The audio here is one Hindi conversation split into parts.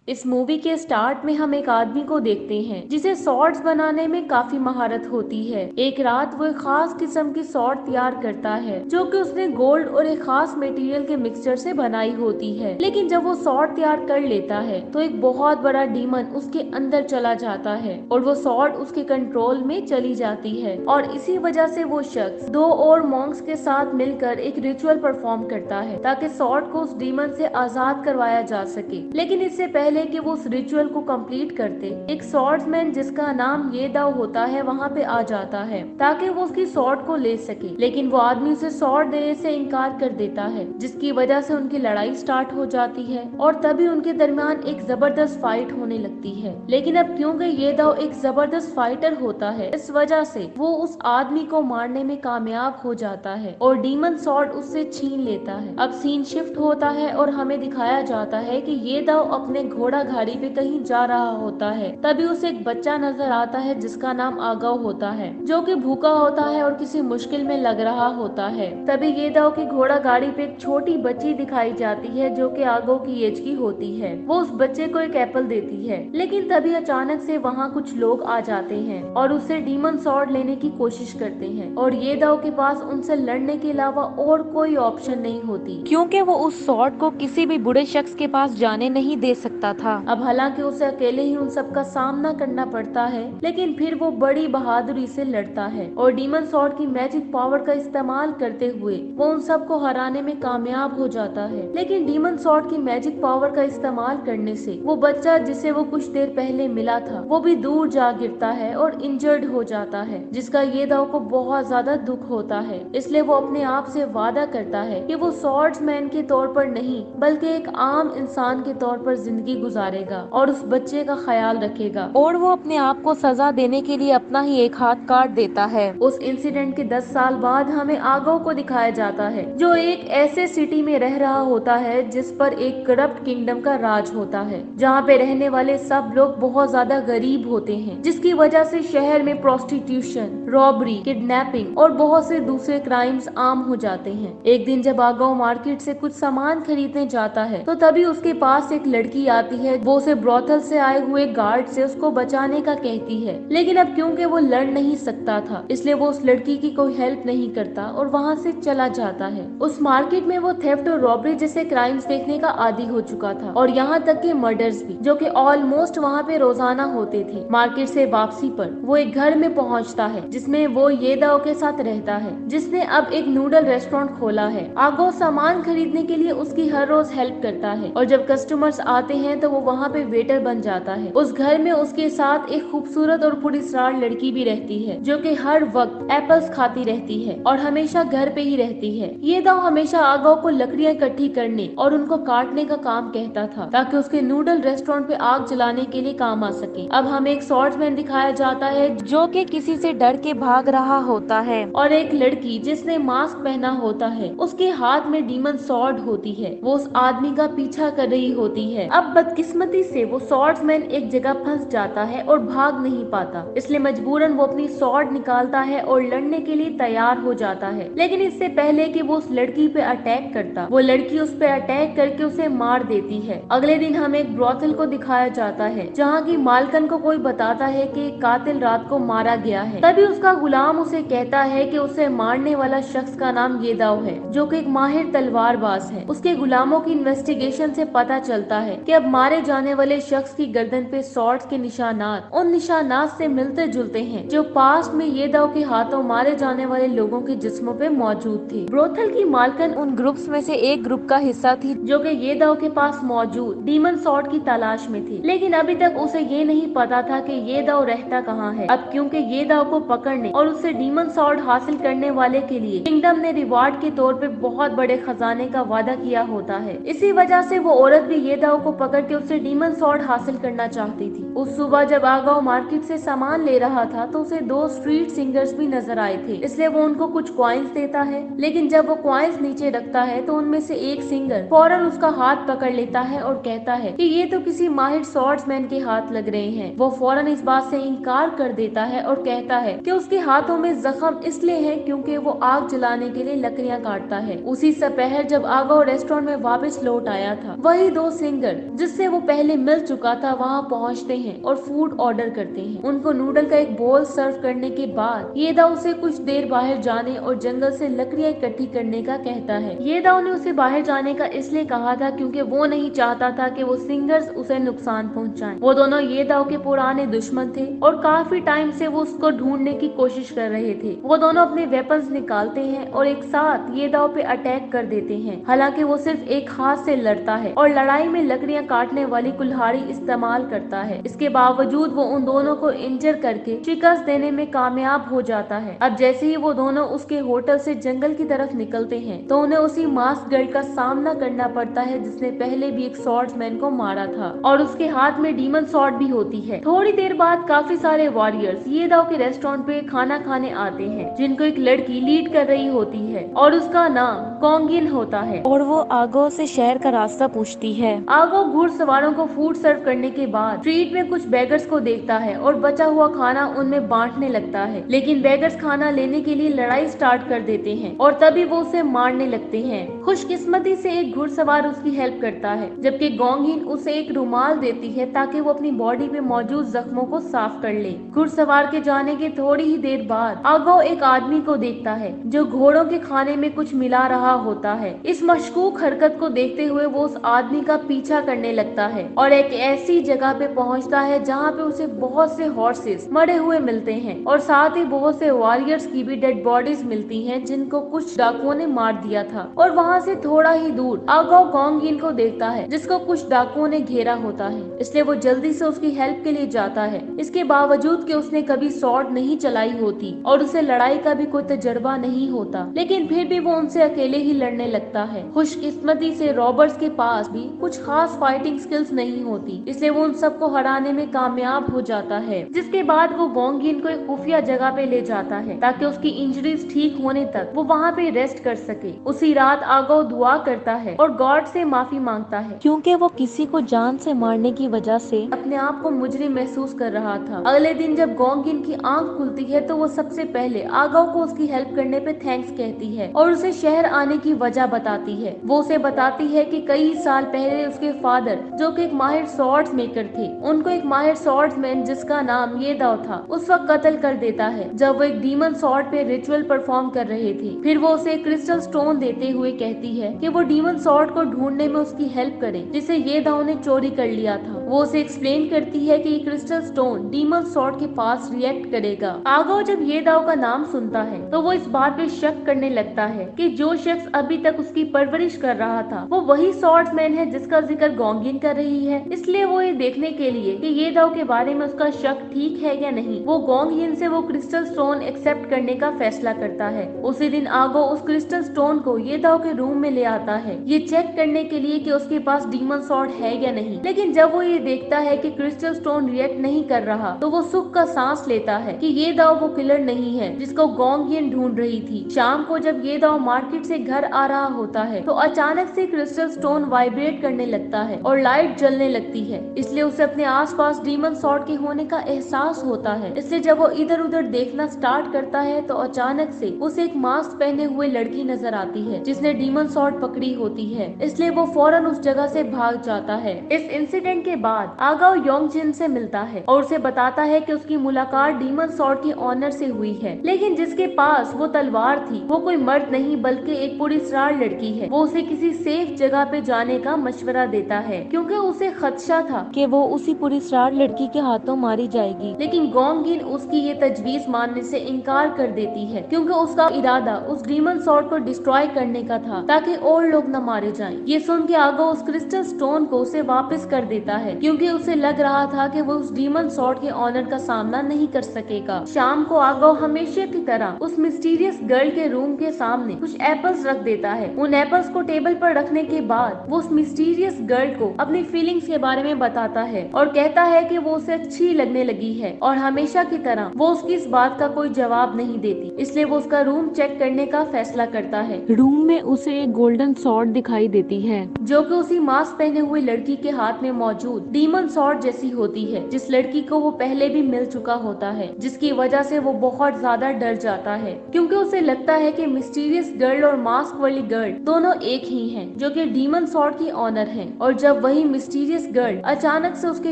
इस मूवी के स्टार्ट में हम एक आदमी को देखते हैं जिसे सॉर्ड्स बनाने में काफी महारत होती है। एक रात वो एक खास किस्म की सॉर्ड तैयार करता है जो कि उसने गोल्ड और एक खास मटेरियल के मिक्सचर से बनाई होती है। लेकिन जब वो सॉर्ड तैयार कर लेता है तो एक बहुत बड़ा डीमन उसके अंदर चला जाता है और वो सॉर्ड उसके कंट्रोल में चली जाती है और इसी वजह से वो शख्स दो और मॉन्क्स के साथ मिलकर एक रिचुअल परफॉर्म करता है ताकि सॉर्ड को उस डीमन से आजाद करवाया जा सके। लेकिन इससे पहले कि वो उस रिचुअल को कंप्लीट करते, एक सॉर्ड्समैन जिसका नाम ये दाव होता है वहाँ पे आ जाता है ताकि वो उसकी सॉर्ड को ले सके। लेकिन वो आदमी उसे सॉर्ड देने से इनकार कर देता है जिसकी वजह से उनकी लड़ाई स्टार्ट हो जाती है और तभी उनके दरमियान एक जबरदस्त फाइट होने लगती है। लेकिन अब क्योंकि ये दाव एक जबरदस्त फाइटर होता है, इस वजह से वो उस आदमी को मारने में कामयाब हो जाता है और डीमन सॉर्ड उससे छीन लेता है। अब सीन शिफ्ट होता है और हमें दिखाया जाता है कि ये दाव अपने घोड़ा गाड़ी पे कहीं जा रहा होता है। तभी उसे एक बच्चा नजर आता है जिसका नाम आगव होता है जो कि भूखा होता है और किसी मुश्किल में लग रहा होता है। तभी ये दाव की घोड़ा गाड़ी पे एक छोटी बच्ची दिखाई जाती है जो कि आगव की एज की होती है। वो उस बच्चे को एक एप्पल देती है, लेकिन तभी अचानक से वहाँ कुछ लोग आ जाते हैं और उससे डीमन सॉर्ड लेने की कोशिश करते हैं और ये दाव के पास उनसे लड़ने के अलावा और कोई ऑप्शन नहीं होती क्योंकि वो उस सॉर्ड को किसी भी बुरे शख्स के पास जाने नहीं दे सकता था। अब हालांकि उसे अकेले ही उन सब का सामना करना पड़ता है, लेकिन फिर वो बड़ी बहादुरी से लड़ता है और डीमन सॉर्ड की मैजिक पावर का इस्तेमाल करते हुए वो उन सब को हराने में कामयाब हो जाता है। लेकिन डीमन सॉर्ड की मैजिक पावर का इस्तेमाल करने से वो बच्चा जिसे वो कुछ देर पहले मिला था वो भी दूर जा गिरता है और इंजर्ड हो जाता है, जिसका ये दाव को बहुत ज्यादा दुख होता है। इसलिए वो अपने आप से वादा करता है कि वो सॉर्ड्समैन के तौर पर नहीं बल्कि एक आम इंसान के तौर पर जिंदगी गुजारेगा और उस बच्चे का ख्याल रखेगा और वो अपने आप को सजा देने के लिए अपना ही एक हाथ काट देता है। उस इंसिडेंट के 10 साल बाद हमें आगव को दिखाया जाता है जो एक ऐसे सिटी में रह रहा होता है जिस पर एक करप्ट किंगडम का राज होता है, जहाँ पे रहने वाले सब लोग बहुत ज्यादा गरीब होते हैं, जिसकी वजह से शहर में प्रोस्टिट्यूशन, रॉबरी, किडनैपिंग और बहुत से दूसरे क्राइम्स आम हो जाते हैं। एक दिन जब आगव मार्केट से कुछ सामान खरीदने जाता है तो तभी उसके पास एक लड़की आती है। वो उसे ब्रोथल से आए हुए गार्ड से उसको बचाने का कहती है, लेकिन अब क्योंकि वो लड़ नहीं सकता था इसलिए वो उस लड़की की कोई हेल्प नहीं करता और वहाँ से चला जाता है। उस मार्केट में वो थेफ्ट और रॉबरी जैसे क्राइम्स देखने का आदी हो चुका था और यहाँ तक कि मर्डर्स भी, जो कि ऑलमोस्ट वहाँ पे रोजाना होते थे। मार्केट से वापसी पर वो एक घर में पहुँचता है जिसमें वो ये दाव के साथ रहता है, जिसने अब एक नूडल रेस्टोरेंट खोला है। आगो सामान खरीदने के लिए उसकी हर रोज हेल्प करता है और जब कस्टमर्स आते हैं तो वो वहाँ पे वेटर बन जाता है। उस घर में उसके साथ एक खूबसूरत और पूरी स्टार लड़की भी रहती है जो कि हर वक्त एप्पल्स खाती रहती है और हमेशा घर पे ही रहती है। ये दाव हमेशा आगव को लकड़ियाँ इकट्ठी करने और उनको काटने का काम कहता था ताकि उसके नूडल रेस्टोरेंट पे आग जलाने के लिए काम आ सके। अब हमें एक सॉर्ड्समैन दिखाया जाता है जो कि किसी से डर के भाग रहा होता है और एक लड़की जिसने मास्क पहना होता है उसके हाथ में डीमन सॉर्ड होती है, वो उस आदमी का पीछा कर रही होती है। अब बदकिस्मती से वो सॉर्ड्समैन एक जगह फंस जाता है और भाग नहीं पाता, इसलिए मजबूरन वो अपनी सॉर्ड निकालता है और लड़ने के लिए तैयार हो जाता है। लेकिन इससे पहले कि वो उस लड़की पे अटैक करता, वो लड़की उस पे अटैक करके उसे मार देती है। अगले दिन हमें एक ब्रोथल को दिखाया जाता है जहाँ की मालकन को कोई बताता है कि एक कातिल रात को मारा गया है। तभी उसका गुलाम उसे कहता है कि उसे मारने वाला शख्स का नाम ये दाव है जो कि एक माहिर तलवारबाज है। उसके गुलामों की इन्वेस्टिगेशन से पता चलता है कि अब मारे जाने वाले शख्स की गर्दन पे सॉर्ड्स के निशानात उन निशानात से मिलते जुलते हैं जो पास्ट में ये दाव के हाथों मारे जाने वाले लोगों के जिस्मों पे मौजूद थे। ब्रोथल की मालकन उन ग्रुप्स में से एक ग्रुप का हिस्सा थी जो कि ये दाव के पास मौजूद डीमन सॉर्ड की तलाश में थी, लेकिन अभी तक उसे ये नहीं पता था कि ये दाव रहता कहाँ है। अब क्योंकि ये दाव को पकड़ने और उससे डीमन सॉर्ड हासिल करने वाले के लिए किंगडम ने रिवार्ड के तौर पे बहुत बड़े खजाने का वादा किया होता है, इसी वजह से वो औरत भी ये दाव को पकड़ के उससे डीमन सॉर्ड हासिल करना चाहती थी। उस सुबह जब आगव मार्केट से सामान ले रहा था तो उसे दो स्ट्रीट सिंगर्स भी नजर आए थे, इसलिए वो उनको कुछ कॉइन्स देता है। लेकिन जब वो कॉइन्स नीचे रखता है तो उनमें से एक सिंगर फौरन उसका हाथ पकड़ लेता है और कहता है कि ये तो किसी माहिर सॉर्ड्समैन के हाथ लग रहे हैं। वो फौरन इस बात से इनकार कर देता है और कहता है कि उसके हाथों में जख्म इसलिए है क्योंकि वो आग जलाने के लिए लकड़ियां काटता है। उसी दोपहर जब आगव रेस्टोरेंट में वापस लौट आया था, वही दो सिंगर जिस जिससे वो पहले मिल चुका था वहाँ पहुँचते हैं और फूड ऑर्डर करते हैं। उनको नूडल का एक बोल सर्व करने के बाद ये दाव उसे कुछ देर बाहर जाने और जंगल से लकड़ियाँ इकट्ठी करने का कहता है। ये दाव ने उसे बाहर जाने का इसलिए कहा था क्योंकि वो नहीं चाहता था कि वो सिंगर्स उसे नुकसान पहुंचाएं। वो दोनों ये दाव के पुराने दुश्मन थे और काफी टाइम से वो उसको ढूंढने की कोशिश कर रहे थे। वो दोनों अपने वेपन्स निकालते हैं और एक साथ ये दाव पे अटैक कर देते हैं। हालांकि वो सिर्फ एक हाथ से लड़ता है और लड़ाई में लकड़ियां काटने वाली कुल्हाड़ी इस्तेमाल करता है। इसके बावजूद वो उन दोनों को इंजर करके शिकस्त देने में कामयाब हो जाता है। अब जैसे ही वो दोनों उसके होटल से जंगल की तरफ निकलते हैं तो उन्हें उसी मास्क गर्ल का सामना करना पड़ता है जिसने पहले भी एक स्वॉर्ड्समैन को मारा था और उसके हाथ में डीमन स्वॉर्ड भी होती है। थोड़ी देर बाद काफी सारे वॉरियर्स ये दाव के रेस्टोरेंट पे खाना खाने आते हैं जिनको एक लड़की लीड कर रही होती है और उसका नाम गोंगिन होता है और वो आगो से शहर का रास्ता पूछती है। आगो घुड़सवारों को फूड सर्व करने के बाद स्ट्रीट में कुछ बेगर्स को देखता है और बचा हुआ खाना उनमें बांटने लगता है, लेकिन बेगर्स खाना लेने के लिए लड़ाई स्टार्ट कर देते हैं और तभी वो उसे मारने लगते हैं। खुशकिस्मती से एक घुड़सवार उसकी हेल्प करता है जबकि गोंगिन उसे एक रुमाल देती है ताकि वो अपनी बॉडी पे मौजूद जख्मों को साफ कर ले। घुड़सवार के जाने के थोड़ी ही देर बाद आगो एक आदमी को देखता है जो घोड़ों के खाने में कुछ मिला रहा होता है। इस मशकूक हरकत को देखते हुए वो उस आदमी का पीछा करने लगता है और एक ऐसी जगह पे पहुंचता है जहाँ पे उसे बहुत से हॉर्सेस मरे हुए मिलते हैं और साथ ही बहुत से वॉरियर्स की भी डेड बॉडीज मिलती हैं जिनको कुछ डाकुओं ने मार दिया था। और वहाँ से थोड़ा ही दूर आगो गोंगिन को देखता है जिसको कुछ डाकुओं ने घेरा होता है, इसलिए वो जल्दी से उसकी हेल्प के लिए जाता है। इसके बावजूद कि उसने कभी स्वॉर्ड नहीं चलाई होती और उसे लड़ाई का भी कोई तजुर्बा नहीं होता, लेकिन फिर भी वो उनसे अकेले ही लड़ने लगता है। खुशकिस्मती से रॉबर्ट्स के पास भी कुछ खास फाइटिंग स्किल्स नहीं होती, इसलिए वो उन सबको हराने में कामयाब हो जाता है। जिसके बाद वो गोंगिन को एक खुफिया जगह पे ले जाता है ताकि उसकी इंजरीज ठीक होने तक वो वहाँ पे रेस्ट कर सके। उसी रात आगो दुआ करता है और गॉड से माफी मांगता है क्योंकि वो किसी को जान से मारने की वजह से अपने आप को मुजरिम महसूस कर रहा था। अगले दिन जब गोंगिन की आंख खुलती है तो वो सबसे पहले आगो को उसकी हेल्प करने पे थैंक्स कहती है और उसे शहर आने की वजह बताती है। वो उसे बताती है कि कई साल पहले उसके फादर जो कि एक माहिर स्वॉर्ड्स मेकर थे, उनको एक माहिर स्वॉर्ड्समैन जिसका नाम ये दाव था उस वक्त कत्ल कर देता है जब वो एक डीमन स्वॉर्ड पे रिचुअल परफॉर्म कर रहे थे। फिर वो उसे क्रिस्टल स्टोन देते हुए कहती है कि वो डीमन स्वॉर्ड को ढूंढने में उसकी हेल्प करे जिसे ये दाव ने चोरी कर लिया था। वो उसे एक्सप्लेन करती है कि ये क्रिस्टल स्टोन डीमन स्वॉर्ड के पास रिएक्ट करेगा। आगो जब ये दाव का नाम सुनता है तो वो इस बात पे शक करने लगता है कि जो शख्स अभी तक उसकी परवरिश कर रहा था वो वही स्वॉर्ड्समैन है जिसका जिक्र गोंगिन कर रही है। इसलिए वो ये देखने के लिए कि ये दाव के बारे में उसका शक ठीक है या नहीं, वो गोंगिन से वो क्रिस्टल स्टोन एक्सेप्ट करने का फैसला करता है। उसी दिन आगो उस क्रिस्टल स्टोन को ये दाव के रूम में ले आता है ये चेक करने के लिए कि उसके पास डीमन स्वॉर्ड है या नहीं। लेकिन जब वो ये देखता है कि क्रिस्टल स्टोन रिएक्ट नहीं कर रहा तो वो सुख का सांस लेता है कि ये दाव वो किलर नहीं है जिसको गोंगिन ढूंढ रही थी। शाम को जब ये दाव मार्केट से घर आ रहा होता है तो अचानक से क्रिस्टल स्टोन वाइब्रेट करने लगता है और लाइट जलने लगती है, इसलिए उसे अपने आसपास डीमन स्वॉर्ड के होने का एहसास होता है। इसलिए जब वो इधर उधर देखना स्टार्ट करता है तो अचानक से उसे एक मास्क पहने हुए लड़की नजर आती है जिसने डीमन स्वॉर्ड पकड़ी होती है, इसलिए वो फौरन उस जगह से भाग जाता है। इस इंसिडेंट के बाद आगाओ योंगजिन से मिलता है और उसे बताता है कि उसकी मुलाकात डीमन स्वॉर्ड के ऑनर से हुई है, लेकिन जिसके पास वो तलवार थी वो कोई मर्द नहीं बल्कि एक पुलिसरार लड़की है। वो उसे किसी सेफ जगह पे जाने का मशवरा देता है क्योंकि उसे खदशा था कि वो उसी पुलिसरार लड़की के हाथों मारी जाएगी, लेकिन गोंगिन उसकी ये तजवीज मानने से इनकार कर देती है क्योंकि उसका इरादा उस डीमन स्वॉर्ड को डिस्ट्रॉय करने का था ताकि और लोग न मारे जाएं। ये सुन के आगो उस क्रिस्टल स्टोन को उसे वापस कर देता है क्योंकि उसे लग रहा था कि वो उस डीमन स्वॉर्ड के ऑनर का सामना नहीं कर सकेगा। शाम को आगो हमेशा की तरह उस मिस्टीरियस गर्ल के रूम के सामने कुछ एप्पल्स रख देता है। उन एप्पल्स को टेबल पर रखने के बाद वो उस मिस्टीरियस गर्ल को अपनी फीलिंग्स के बारे में बताता है और कहता है कि वो उसे अच्छी लगने लगी है और हमेशा की तरह वो उसकी इस बात का कोई जवाब नहीं देती, इसलिए वो उसका रूम चेक करने का फैसला करता है। रूम में उसे एक गोल्डन स्वॉर्ड दिखाई देती है जो कि उसी मास्क पहने हुए लड़की के हाथ में मौजूद डीमन स्वॉर्ड जैसी होती है जिस लड़की को वो पहले भी मिल चुका होता है, जिसकी वजह से वो बहुत ज्यादा डर जाता है क्योंकि उसे लगता है कि मिस्टीरियस गर्ल और मास्क वाली गर्ल दोनों एक ही हैं जो कि डीमन स्वॉर्ड की ऑनर हैं। और जब जब वही मिस्टीरियस गर्ल अचानक से उसके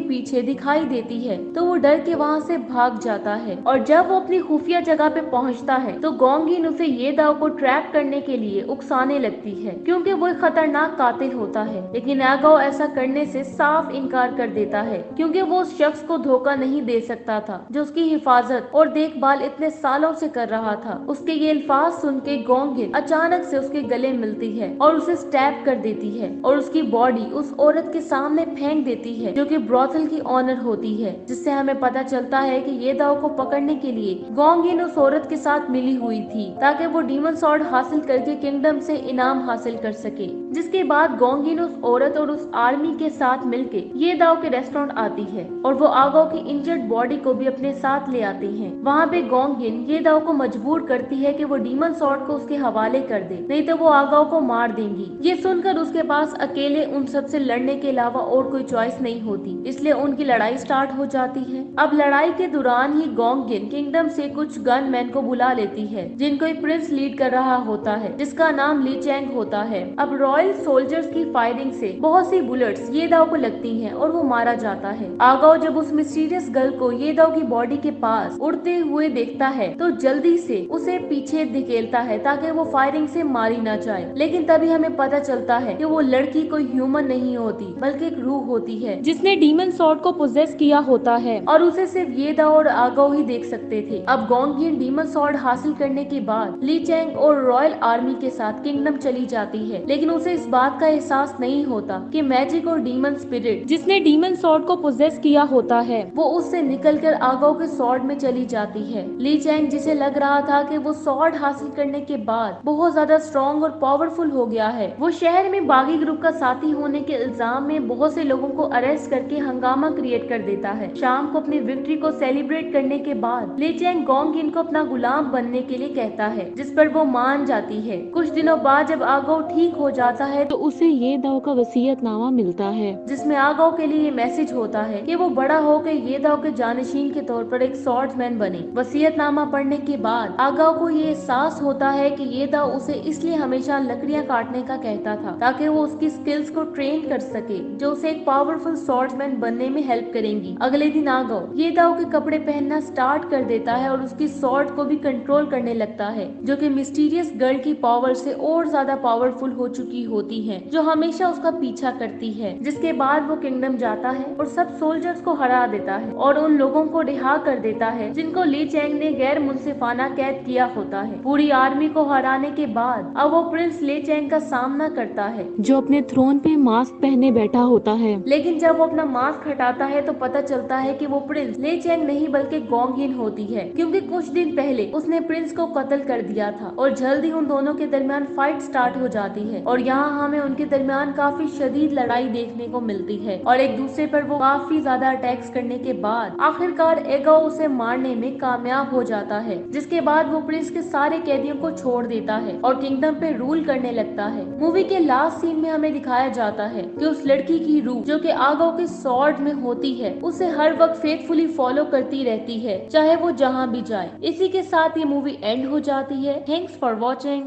पीछे दिखाई देती है तो वो डर के वहाँ से भाग जाता है। और जब वो अपनी खुफिया जगह पे पहुँचता है तो गोंगिन उसे ये दाव को ट्रैप करने के लिए उकसाने लगती है, क्योंकि वो एक खतरनाक कातिल होता है। लेकिन आगाओ ऐसा करने से साफ इनकार कर देता है, क्योंकि वो उस शख्स को धोखा नहीं दे सकता था जो उसकी हिफाजत और देखभाल इतने सालों से कर रहा था। उसके ये अल्फाज सुन के गोंगिन अचानक से उसके गले मिलती है और उसे स्टैब कर देती है और उसकी बॉडी उस औरत के सामने फेंक देती है जो कि ब्रॉथल की ऑनर होती है, जिससे हमें पता चलता है कि ये दाव को पकड़ने के लिए गोंगिन उस औरत के साथ मिली हुई थी ताकि वो डीमन सॉर्ड हासिल करके किंगडम से इनाम हासिल कर सके। जिसके बाद गोंगिन उस औरत और उस आर्मी के साथ मिलके ये दाव के रेस्टोरेंट आती है और वो आगाओ की इंजर्ड बॉडी को भी अपने साथ ले आती है। वहाँ पे गोंगिन ये दाव को मजबूर करती है कि वो डीमन सॉर्ड को उसके हवाले कर दे, नहीं तो वो आगाओ को मार देंगी। ये सुनकर उसके पास अकेले उन सब से लड़ने के अलावा और कोई चॉइस नहीं होती, इसलिए उनकी लड़ाई स्टार्ट हो जाती है। अब लड़ाई के दौरान ही गोंगिन किंगडम से कुछ गनमैन को बुला लेती है जिनको एक प्रिंस लीड कर रहा होता है जिसका नाम ली चैंग होता है। अब रॉयल सोल्जर्स की फायरिंग से बहुत सी बुलेट्स ये दाव को लगती हैं और वो मारा जाता है। आगाओ जब उस मिस्टीरियस गर्ल को ये दाव की बॉडी के पास उड़ते हुए देखता है तो जल्दी से उसे पीछे धकेलता है ताकि वो फायरिंग से मारी ना जाए। लेकिन तभी हमें पता चलता है कि वो लड़की कोई ह्यूमन नहीं होती बल्कि एक रूह होती है जिसने डीमन सॉर्ड को पोजेस किया होता है और उसे सिर्फ ये दाव और आगाओ ही देख सकते थे। अब गोंगिन डीमन सॉर्ड हासिल करने के बाद ली चैंग और रॉयल आर्मी के साथ किंगडम चली जाती है, लेकिन उसे इस बात का एहसास नहीं होता कि मैजिक और डीमन स्पिरिट जिसने डीमन सॉर्ड को पोजेस किया होता है वो उससे निकलकर आगाओ के सॉर्ड में चली जाती है। ली चैंग जिसे लग रहा था कि वो सॉर्ड हासिल करने के बाद बहुत ज्यादा स्ट्रॉन्ग और पावरफुल हो गया है, वो शहर में बागी ग्रुप का साथी होने के इल्जाम में बहुत से लोगों को अरेस्ट करके हंगामा क्रिएट कर देता है। शाम को अपनी विक्ट्री को सेलिब्रेट करने के बाद ली चैंग गोंगिन को अपना गुलाम बनने के लिए कहता है, जिस पर वो मान जाती है। कुछ दिनों बाद जब आगाओ ठीक हो जाता है तो उसे ये दाव का वसीयतनामा मिलता है जिसमें आगाओ के लिए ये मैसेज होता है कि वो बड़ा होकर ये दाव के जानशीन के तौर पर एक स्वॉर्ड्समैन बने। वसीयतनामा पढ़ने के बाद आगाओ को ये एहसास होता है कि ये दाव उसे इसलिए हमेशा लकड़ियां काटने का कहता था ताकि वो उसकी स्किल्स को ट्रेन कर सके जो उसे एक पावरफुल स्वॉर्ड्समैन बनने में हेल्प करेंगी। अगले दिन आगाओ ये दाव के कपड़े पहनना स्टार्ट कर देता है और उसकी स्वॉर्ड को भी कंट्रोल करने लगता है जो कि मिस्टीरियस गर्ल की पावर से और ज्यादा पावरफुल हो चुकी होती है जो हमेशा उसका पीछा करती है। जिसके बाद वो किंगडम जाता है और सब सोल्जर्स को हरा देता है और उन लोगों को रिहा कर देता है जिनको ली चैंग ने गैर मुंसिफाना कैद किया होता है। पूरी आर्मी को हराने के बाद अब वो प्रिंस ली चैंग का सामना करता है जो अपने थ्रोन पे मास्क पहने बैठा होता है। लेकिन जब वो अपना मास्क हटाता है तो पता चलता है कि वो प्रिंस ली चैंग नहीं बल्कि गोंगिन होती है, क्योंकि कुछ दिन पहले उसने प्रिंस को कत्ल कर दिया था। और जल्दी उन दोनों के दरमियान फाइट स्टार्ट हो जाती है और यहाँ हमें उनके दरमियान काफी शदीद लड़ाई देखने को मिलती है और एक दूसरे पर वो काफी ज्यादा अटैक्स करने के बाद आखिरकार एगाओ उसे मारने में कामयाब हो जाता है। जिसके बाद वो प्रिंस के सारे कैदियों को छोड़ देता है और किंगडम पे रूल करने लगता है। मूवी के लास्ट सीन में हमें दिखाया जाता है कि उस लड़की की रूह जो कि आगाओ के स्वॉर्ड में होती है उसे हर वक्त फेथफुली फॉलो करती रहती है चाहे वो जहाँ भी जाए। इसी के साथ ये मूवी एंड हो जाती है। Thanks for watching.